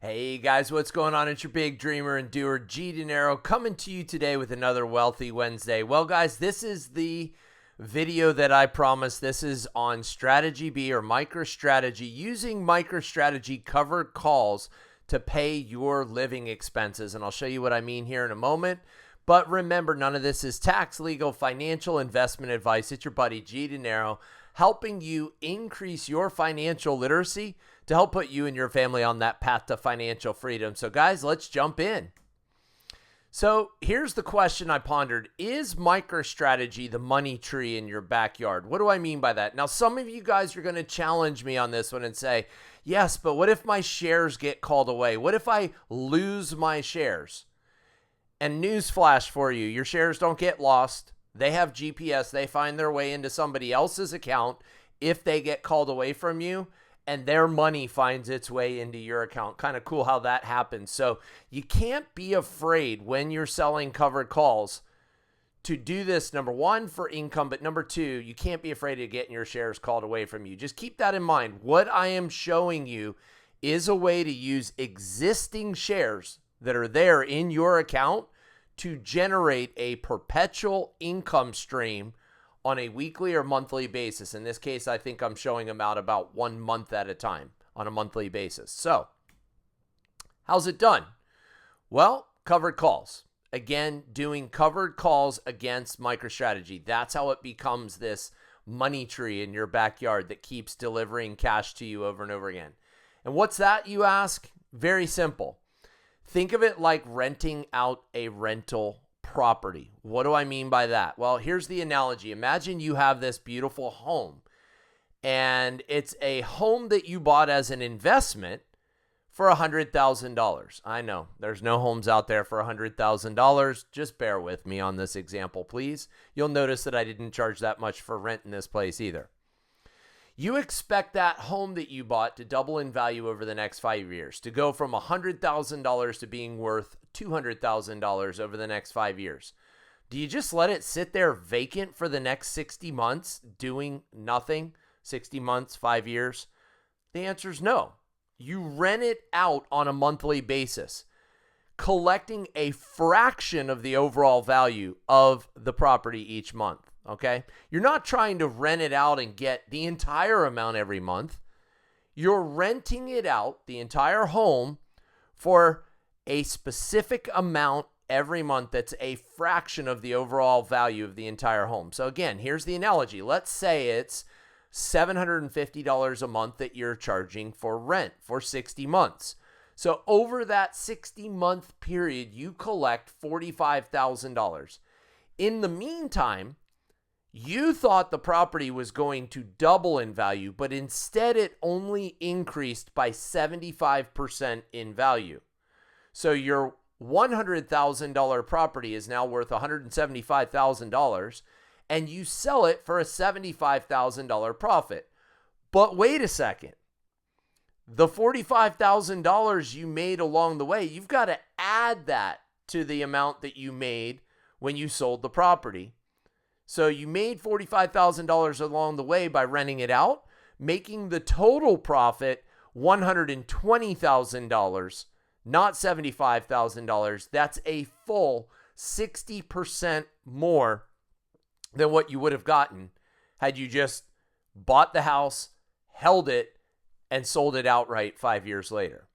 Hey guys, what's going on? It's your big dreamer and doer, G Dinero, coming to you today with another Wealthy Wednesday. Well, guys, this is the video that I promised. This is on Strategy B or MicroStrategy, using MicroStrategy covered calls to pay your living expenses. And I'll show you what I mean here in a moment. But remember, none of this is tax, legal, financial, investment advice. It's your buddy, G Dinero, helping you increase your financial literacy to help put you and your family on that path to financial freedom. So guys, let's jump in. So here's the question I pondered. Is MicroStrategy the money tree in your backyard? What do I mean by that? Now, some of you guys are going to challenge me on this one and say, yes, but what if my shares get called away? What if I lose my shares? And newsflash for you, your shares don't get lost. They have GPS. They find their way into somebody else's account if they get called away from you, and their money finds its way into your account. Kind of cool how that happens. So you can't be afraid when you're selling covered calls to do this, number one, for income, but number two, you can't be afraid of getting your shares called away from you. Just keep that in mind. What I am showing you is a way to use existing shares that are there in your account to generate a perpetual income stream on a weekly or monthly basis. In this case, I think I'm showing them out about 1 month at a time on a monthly basis. So how's it done? Well, covered calls. Again, doing covered calls against MicroStrategy. That's how it becomes this money tree in your backyard that keeps delivering cash to you over and over again. And what's that, you ask? Very simple. Think of it like renting out a rental property. What do I mean by that? Well, here's the analogy. Imagine you have this beautiful home, and it's a home that you bought as an investment for $100,000. I know there's no homes out there for $100,000. Just bear with me on this example, please. You'll notice that I didn't charge that much for rent in this place either. You expect that home that you bought to double in value over the next 5 years, to go from $100,000 to being worth $200,000 over the next 5 years. Do you just let it sit there vacant for the next 60 months doing nothing? 60 months, 5 years? The answer is no. You rent it out on a monthly basis, collecting a fraction of the overall value of the property each month. Okay? You're not trying to rent it out and get the entire amount every month. You're renting it out, the entire home, for a specific amount every month that's a fraction of the overall value of the entire home. So again, here's the analogy. Let's say it's $750 a month that you're charging for rent for 60 months. So over that 60-month period, you collect $45,000. In the meantime, you thought the property was going to double in value, but instead it only increased by 75% in value. So your $100,000 property is now worth $175,000, and you sell it for a $75,000 profit. But wait a second. The $45,000 you made along the way, you've got to add that to the amount that you made when you sold the property. So you made $45,000 along the way by renting it out, making the total profit $120,000, not $75,000. That's a full 60% more than what you would have gotten had you just bought the house, held it, and sold it outright 5 years later.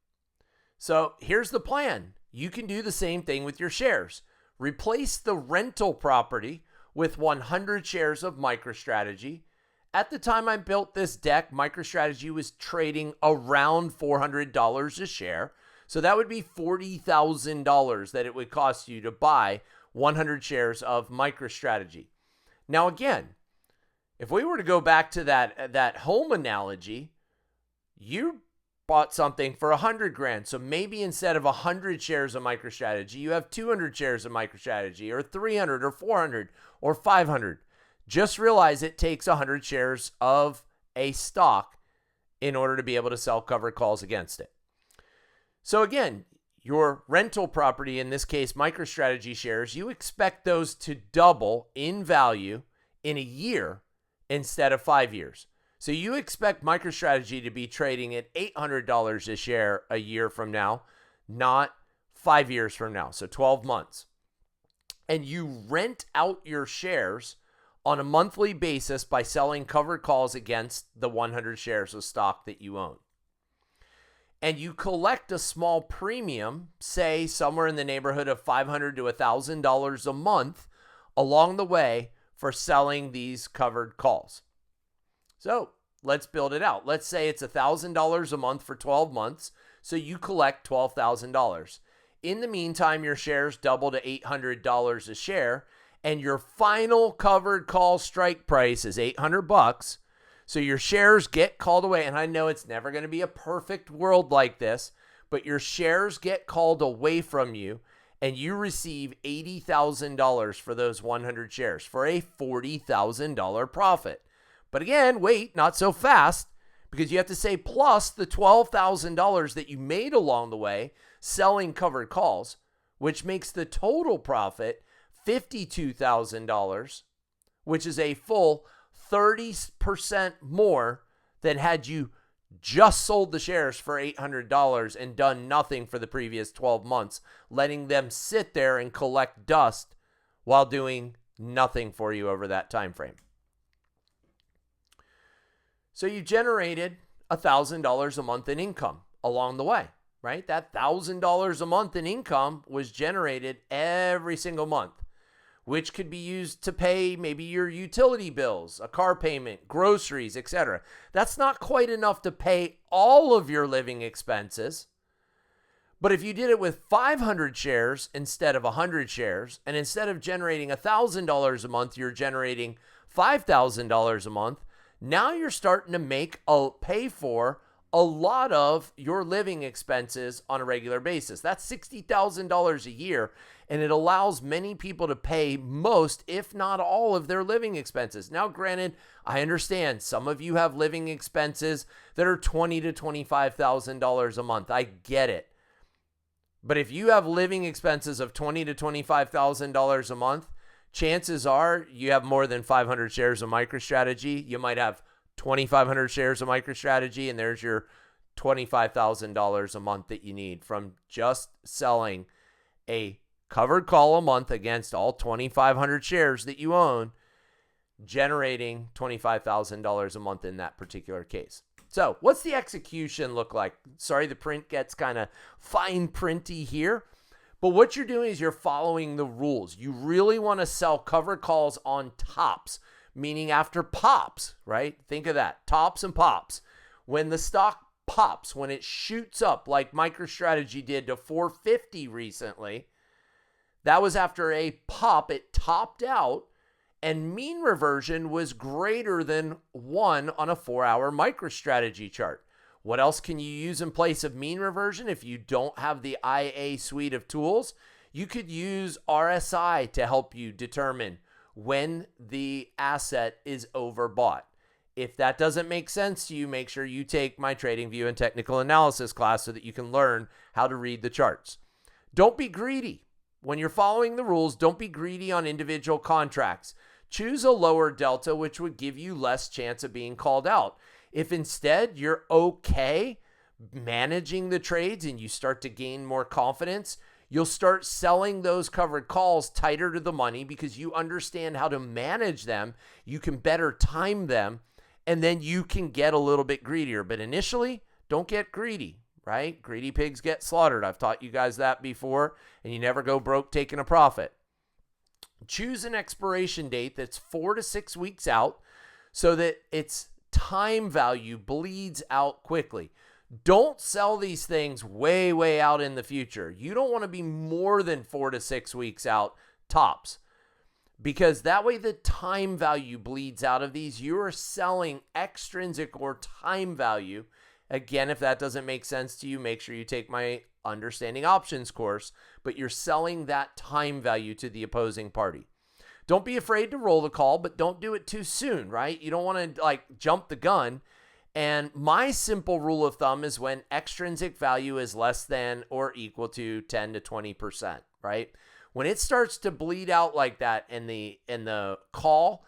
So here's the plan. You can do the same thing with your shares. Replace the rental property with 100 shares of MicroStrategy. At the time I built this deck, MicroStrategy was trading around $400 a share. So that would be $40,000 that it would cost you to buy 100 shares of MicroStrategy. Now again, if we were to go back to that home analogy, you bought something for $100,000. So maybe instead of 100 shares of MicroStrategy, you have 200 shares of MicroStrategy, or 300 or 400 or 500. Just realize it takes 100 shares of a stock in order to be able to sell covered calls against it. So again, your rental property, in this case, MicroStrategy shares, you expect those to double in value in a year instead of 5 years. So you expect MicroStrategy to be trading at $800 a share a year from now, not 5 years from now, so 12 months. And you rent out your shares on a monthly basis by selling covered calls against the 100 shares of stock that you own. And you collect a small premium, say somewhere in the neighborhood of $500 to $1,000 a month along the way for selling these covered calls. So let's build it out. Let's say it's $1,000 a month for 12 months. So you collect $12,000. In the meantime, your shares double to $800 a share, and your final covered call strike price is $800. So your shares get called away. And I know it's never going to be a perfect world like this, but your shares get called away from you, and you receive $80,000 for those 100 shares for a $40,000 profit. But again, wait, not so fast, because you have to say plus the $12,000 that you made along the way selling covered calls, which makes the total profit $52,000, which is a full 30% more than had you just sold the shares for $800 and done nothing for the previous 12 months, letting them sit there and collect dust while doing nothing for you over that time frame. So you generated $1,000 a month in income along the way, right? That $1,000 a month in income was generated every single month, which could be used to pay maybe your utility bills, a car payment, groceries, etc. That's not quite enough to pay all of your living expenses. But if you did it with 500 shares instead of 100 shares, and instead of generating $1,000 a month, you're generating $5,000 a month, now you're starting to pay for a lot of your living expenses on a regular basis. That's $60,000 a year, and it allows many people to pay most, if not all, of their living expenses. Now, granted, I understand some of you have living expenses that are $20,000 to $25,000 a month. I get it. But if you have living expenses of $20,000 to $25,000 a month, chances are you have more than 500 shares of MicroStrategy. You might have 2,500 shares of MicroStrategy, and there's your $25,000 a month that you need from just selling a covered call a month against all 2,500 shares that you own, generating $25,000 a month in that particular case. So what's the execution look like? Sorry, the print gets kind of fine printy here. But what you're doing is you're following the rules. You really want to sell covered calls on tops, meaning after pops, right? Think of that, tops and pops. When the stock pops, when it shoots up like MicroStrategy did to 450 recently, that was after a pop. It topped out, and mean reversion was greater than 1 on a 4-hour MicroStrategy chart. What else can you use in place of mean reversion if you don't have the IA suite of tools? You could use RSI to help you determine when the asset is overbought. If that doesn't make sense to you, make sure you take my TradingView and technical analysis class so that you can learn how to read the charts. Don't be greedy. When you're following the rules, don't be greedy on individual contracts. Choose a lower delta, which would give you less chance of being called out. If instead you're okay managing the trades and you start to gain more confidence, you'll start selling those covered calls tighter to the money because you understand how to manage them. You can better time them, and then you can get a little bit greedier. But initially, don't get greedy, right? Greedy pigs get slaughtered. I've taught you guys that before, and you never go broke taking a profit. Choose an expiration date that's 4 to 6 weeks out so that its time value bleeds out quickly. Don't sell these things way, way out in the future. You don't want to be more than 4 to 6 weeks out tops, because that way the time value bleeds out of these. You are selling extrinsic or time value. Again, if that doesn't make sense to you, make sure you take my Understanding Options course, but you're selling that time value to the opposing party. Don't be afraid to roll the call, but don't do it too soon, right? You don't want to jump the gun. And my simple rule of thumb is when extrinsic value is less than or equal to 10 to 20%, right? When it starts to bleed out like that in the call,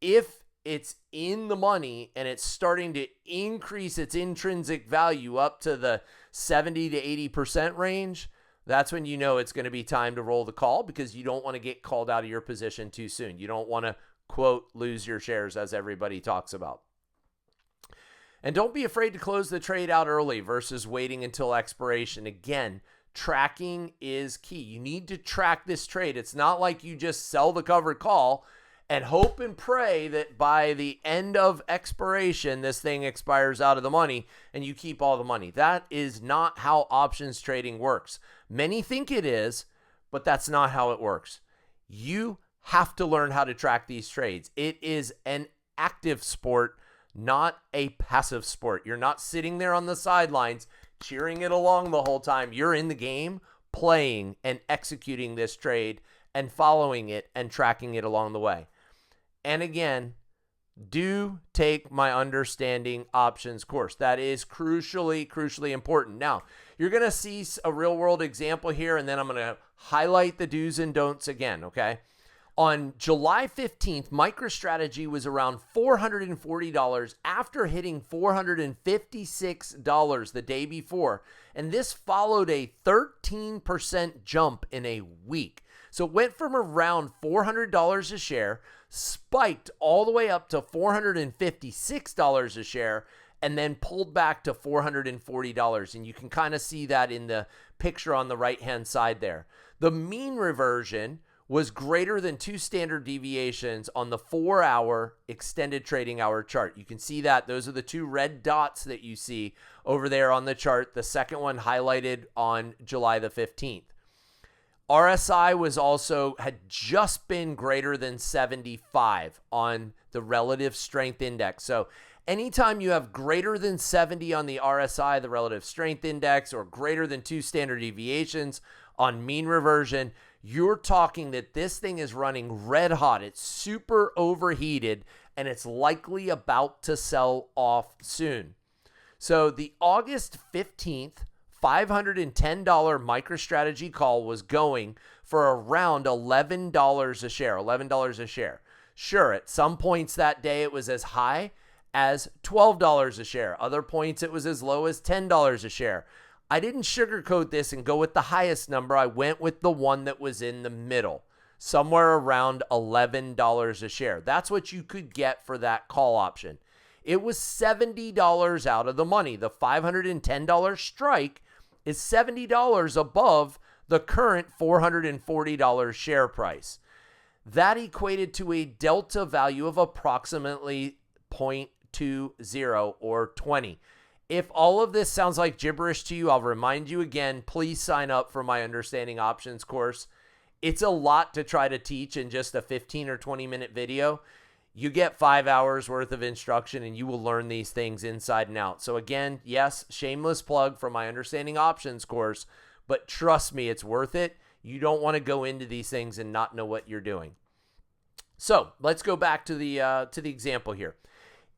if it's in the money and it's starting to increase its intrinsic value up to the 70 to 80% range, that's when you know it's going to be time to roll the call, because you don't want to get called out of your position too soon. You don't want to, quote, lose your shares, as everybody talks about. And don't be afraid to close the trade out early versus waiting until expiration. Again, tracking is key. You need to track this trade. It's not like you just sell the covered call and hope and pray that by the end of expiration, this thing expires out of the money and you keep all the money. That is not how options trading works. Many think it is, but that's not how it works. You have to learn how to track these trades. It is an active sport, not a passive sport. You're not sitting there on the sidelines cheering it along the whole time. You're in the game playing and executing this trade and following it and tracking it along the way. And again, do take my understanding options course. That is crucially important. Now, you're going to see a real world example here, and then I'm going to highlight the do's and don'ts again, okay? On July 15th, MicroStrategy was around $440 after hitting $456 the day before. And this followed a 13% jump in a week. So it went from around $400 a share, spiked all the way up to $456 a share, and then pulled back to $440. And you can kind of see that in the picture on the right-hand side there. The mean reversion was greater than 2 standard deviations on the 4-hour extended trading hour chart. You can see that. Those are the 2 red dots that you see over there on the chart. The second one highlighted on July the 15th. RSI had just been greater than 75 on the relative strength index. So anytime you have greater than 70 on the RSI, the relative strength index, or greater than 2 standard deviations on mean reversion, you're talking that this thing is running red hot. It's super overheated, and it's likely about to sell off soon. So the August 15th $510 MicroStrategy call was going for around $11 a share, $11 a share. Sure, at some points that day it was as high as $12 a share. Other points it was as low as $10 a share. I didn't sugarcoat this and go with the highest number. I went with the one that was in the middle, somewhere around $11 a share. That's what you could get for that call option. It was $70 out of the money. The $510 strike is $70 above the current $440 share price. That equated to a delta value of approximately 0.20 or 20. If all of this sounds like gibberish to you, I'll remind you again, please sign up for my Understanding Options course. It's a lot to try to teach in just a 15 or 20 minute video. You get 5 hours worth of instruction and you will learn these things inside and out. So again, yes, shameless plug for my Understanding Options course, but trust me, it's worth it. You don't want to go into these things and not know what you're doing. So let's go back to the example here.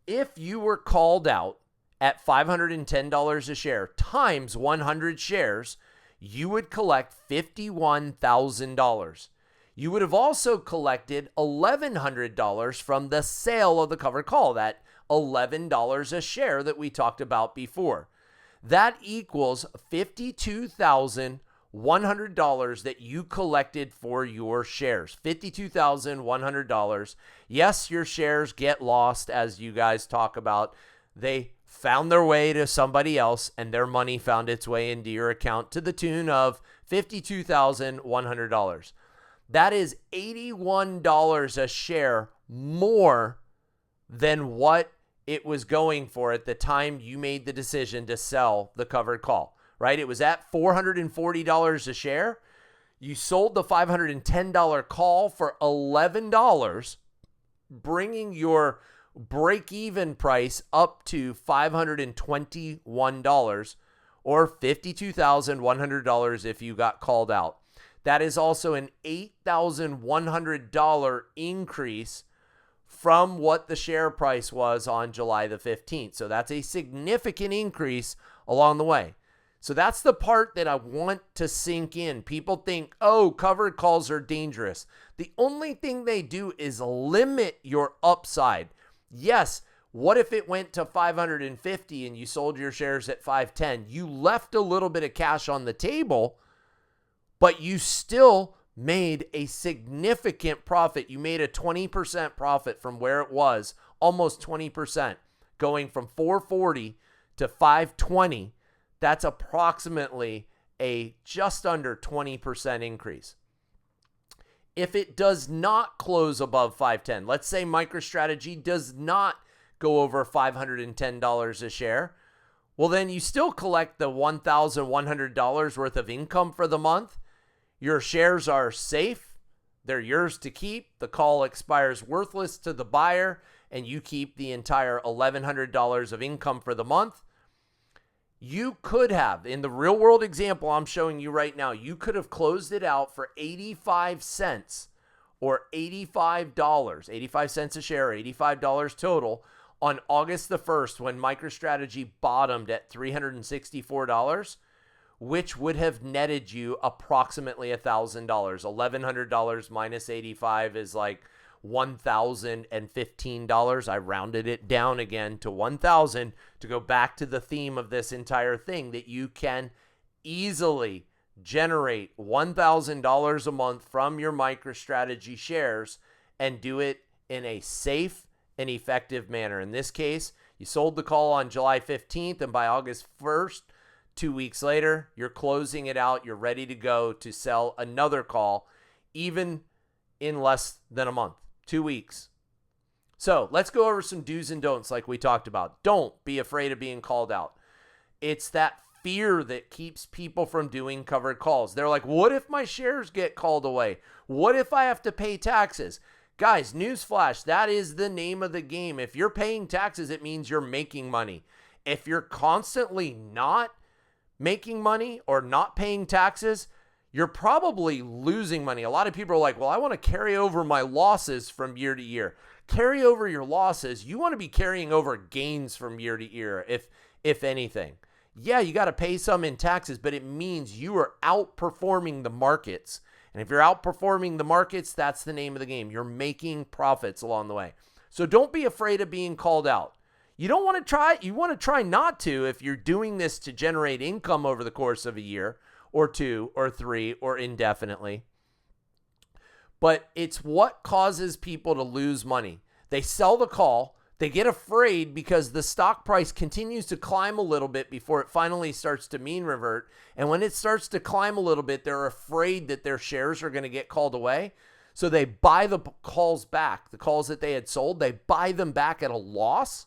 If you were called out at $510 a share times 100 shares, you would collect $51,000. You would have also collected $1,100 from the sale of the covered call, that $11 a share that we talked about before. That equals $52,100 that you collected for your shares. $52,100. Yes, your shares get lost, as you guys talk about. They found their way to somebody else, and their money found its way into your account to the tune of $52,100. That is $81 a share more than what it was going for at the time you made the decision to sell the covered call, right? It was at $440 a share. You sold the $510 call for $11, bringing your break-even price up to $521 or $52,100 if you got called out. That is also an $8,100 increase from what the share price was on July the 15th. So that's a significant increase along the way. So that's the part that I want to sink in. People think, oh, covered calls are dangerous. The only thing they do is limit your upside. Yes, what if it went to 550 and you sold your shares at 510? You left a little bit of cash on the table, but you still made a significant profit. You made a 20% profit from where it was, almost 20%, going from 440 to 520. That's approximately a just under 20% increase. If it does not close above 510, let's say MicroStrategy does not go over $510 a share, well, then you still collect the $1,100 worth of income for the month. Your shares are safe. They're yours to keep. The call expires worthless to the buyer, and you keep the entire $1,100 of income for the month. You could have, in the real world example I'm showing you right now, you could have closed it out for 85 cents or $85, 85 cents a share, $85 total on August the 1st when MicroStrategy bottomed at $364, which would have netted you approximately $1,000. $1,100 minus 85 is like $1,015. I rounded it down again to 1,000 to go back to the theme of this entire thing, that you can easily generate $1,000 a month from your MicroStrategy shares and do it in a safe and effective manner. In this case, you sold the call on July 15th, and by August 1st, 2 weeks later, you're closing it out. You're ready to go to sell another call, even in less than a month, 2 weeks. So let's go over some do's and don'ts like we talked about. Don't be afraid of being called out. It's that fear that keeps people from doing covered calls. They're like, what if my shares get called away? What if I have to pay taxes? Guys, newsflash, that is the name of the game. If you're paying taxes, it means you're making money. If you're constantly not making money or not paying taxes, you're probably losing money. A lot of people are like, well, I want to carry over my losses from year to year. Carry over your losses. You want to be carrying over gains from year to year, if anything. Yeah, you got to pay some in taxes, but it means you are outperforming the markets. And if you're outperforming the markets, that's the name of the game. You're making profits along the way. So don't be afraid of being called out. You don't want to try, you want to try not to if you're doing this to generate income over the course of a year or 2 or 3 or indefinitely. But it's what causes people to lose money. They sell the call, they get afraid because the stock price continues to climb a little bit before it finally starts to mean revert. And when it starts to climb a little bit, they're afraid that their shares are going to get called away. So they buy the calls back, the calls that they had sold, they buy them back at a loss.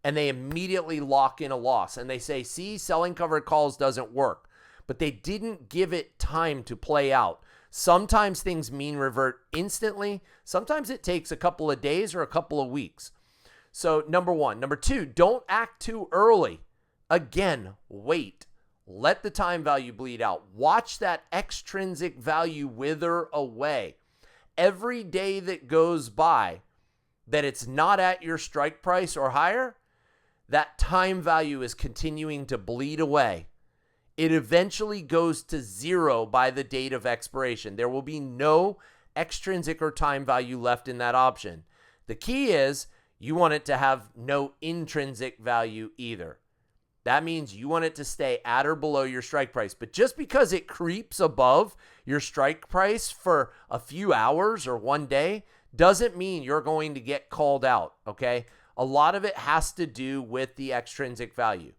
And they immediately lock in a loss. And they say, see, selling covered calls doesn't work. But they didn't give it time to play out. Sometimes things mean revert instantly. Sometimes it takes a couple of days or a couple of weeks. So number one. Number two, don't act too early. Again, wait. Let the time value bleed out. Watch that extrinsic value wither away. Every day that goes by that it's not at your strike price or higher, that time value is continuing to bleed away. It eventually goes to zero by the date of expiration. There will be no extrinsic or time value left in that option. The key is you want it to have no intrinsic value either. That means you want it to stay at or below your strike price. But just because it creeps above your strike price for a few hours or one day doesn't mean you're going to get called out, okay? A lot of it has to do with the extrinsic value.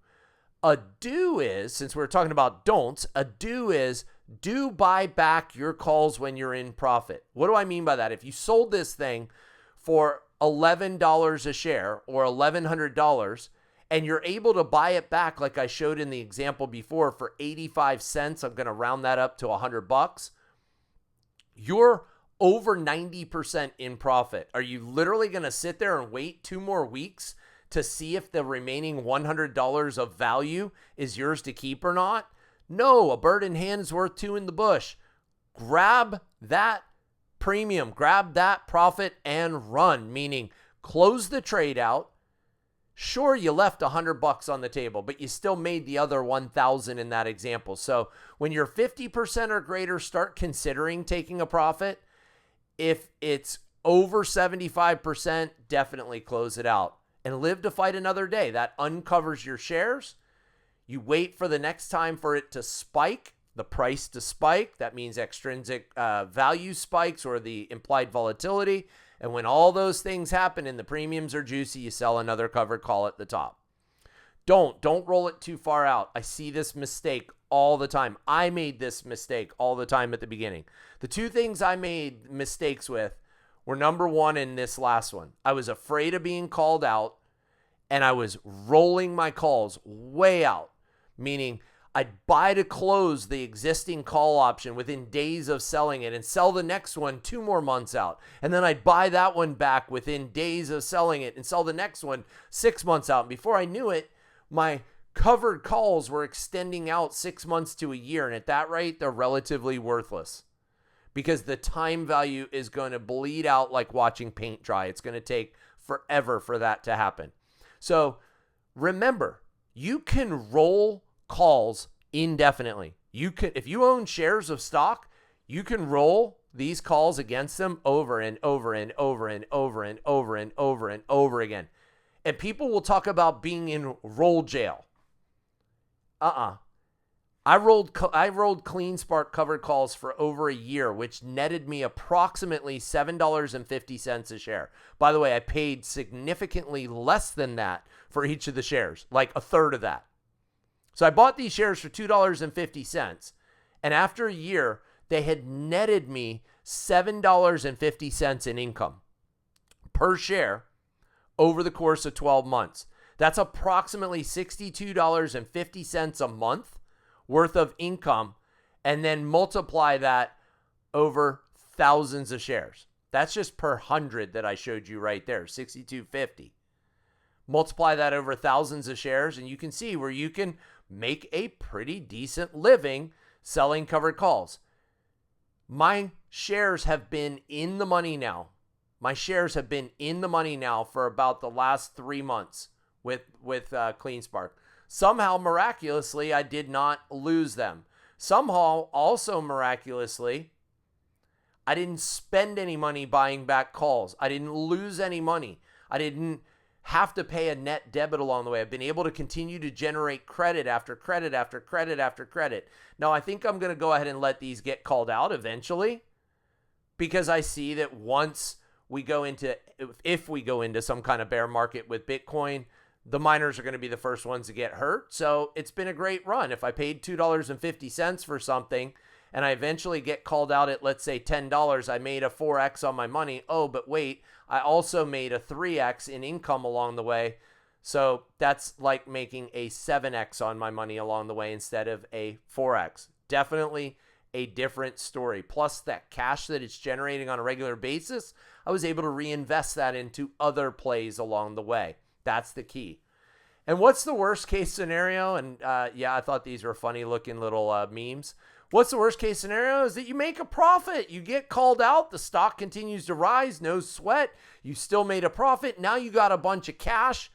A do is, since we're talking about don'ts, a do is do buy back your calls when you're in profit. What do I mean by that? If you sold this thing for $11 a share or $1,100 and you're able to buy it back like I showed in the example before for 85 cents, I'm going to round that up to $100, you're over 90% in profit. Are you literally going to sit there and wait 2 more weeks to see if the remaining $100 of value is yours to keep or not? No, a bird in hand is worth 2 in the bush. Grab that premium, grab that profit and run, meaning close the trade out. Sure, you left $100 on the table, but you still made the other 1,000 in that example. So when you're 50% or greater, start considering taking a profit. If it's Over 75%, definitely close it out and live to fight another day. That uncovers your shares. You wait for the next time for it to spike, the price to spike. That means extrinsic value spikes or the implied volatility. And when all those things happen and the premiums are juicy, you sell another covered call at the top. Don't roll it too far out. I see this mistake all the time. I made this mistake all the time at the beginning. The two things I made mistakes with were number one in this last one. I was afraid of being called out and I was rolling my calls way out, meaning I'd buy to close the existing call option within days of selling it and sell the next one 2 more months out. And then I'd buy that one back within days of selling it and sell the next one 6 months out. And before I knew it, my covered calls were extending out 6 months to a year. And at that rate, they're relatively worthless because the time value is going to bleed out like watching paint dry. It's going to take forever for that to happen. So remember, you can roll calls indefinitely. You can, if you own shares of stock, you can roll these calls against them over and over and over and over and over and over and over again. And people will talk about being in roll jail. I rolled Clean Spark covered calls for over a year, which netted me approximately $7.50 a share. By the way, I paid significantly less than that for each of the shares, like a third of that. So I bought these shares for $2.50, and after a year, they had netted me $7.50 in income per share over the course of 12 months. That's approximately $62.50 a month worth of income, and then multiply that over thousands of shares. That's just per 100 that I showed you right there, 62.50. Multiply that over thousands of shares, and you can see where you can make a pretty decent living selling covered calls. My shares have been in the money now. My shares have been in the money now for about the last 3 months with Clean Spark. Somehow, miraculously, I did not lose them. Somehow, also miraculously, I didn't spend any money buying back calls. I didn't lose any money. I didn't have to pay a net debit along the way. I've been able to continue to generate credit after credit after credit after credit. Now, I think I'm going to go ahead and let these get called out eventually, because I see that once we go into, if we go into some kind of bear market with Bitcoin, the miners are going to be the first ones to get hurt. So it's been a great run. If I paid $2.50 for something and I eventually get called out at, let's say, $10, I made a 4x on my money. Oh, but wait, I also made a 3x in income along the way. So that's like making a 7x on my money along the way instead of a 4x. Definitely a different story. Plus that cash that it's generating on a regular basis, I was able to reinvest that into other plays along the way. That's the key. And what's the worst case scenario? And yeah, I thought these were funny looking little memes. What's the worst case scenario is that you make a profit. You get called out. The stock continues to rise. No sweat. You still made a profit. Now you got a bunch of cash.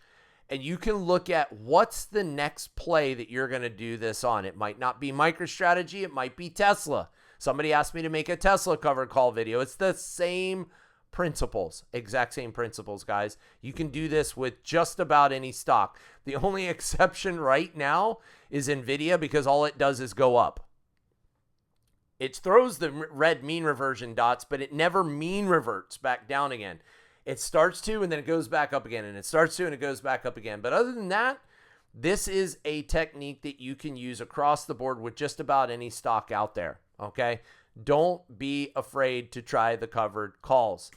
And you can look at what's the next play that you're going to do this on. It might not be MicroStrategy. It might be Tesla. Somebody asked me to make a Tesla covered call video. It's the same principles, exact same principles, guys. You can do this with just about any stock. The only exception right now is NVIDIA, because all it does is go up. It throws the red mean reversion dots, but it never mean reverts back down again. It starts to, and then it goes back up again, and it starts to, and it goes back up again. But other than that, this is a technique that you can use across the board with just about any stock out there, okay? Don't be afraid to try the covered calls.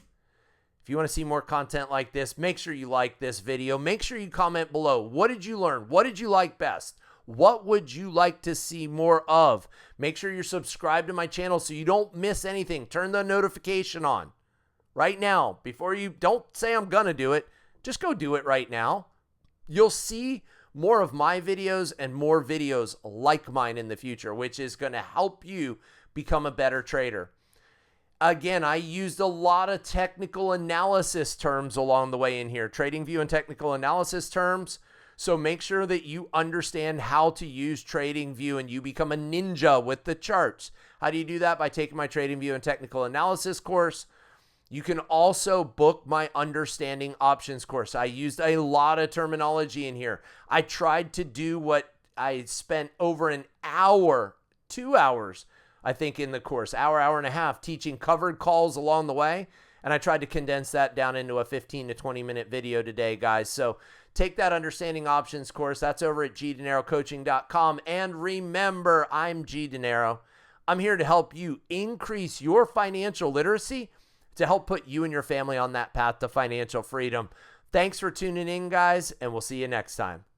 If you want to see more content like this, make sure you like this video. Make sure you comment below. What did you learn? What did you like best? What would you like to see more of? Make sure you're subscribed to my channel so you don't miss anything. Turn the notification on. Right now, before you don't say I'm going to do it, just go do it right now. You'll see more of my videos and more videos like mine in the future, which is going to help you become a better trader. Again, I used a lot of technical analysis terms along the way in here, TradingView and technical analysis terms. So make sure that you understand how to use TradingView and you become a ninja with the charts. How do you do that? By taking my TradingView and technical analysis course. You can also book my Understanding Options course. I used a lot of terminology in here. I tried to do what I spent over an hour, 2 hours, I think, in the course, hour and a half, teaching covered calls along the way. And I tried to condense that down into a 15 to 20 minute video today, guys. So take that Understanding Options course. That's over at gdenarocoaching.com. And remember, I'm G Denaro. I'm here to help you increase your financial literacy to help put you and your family on that path to financial freedom. Thanks for tuning in, guys, and we'll see you next time.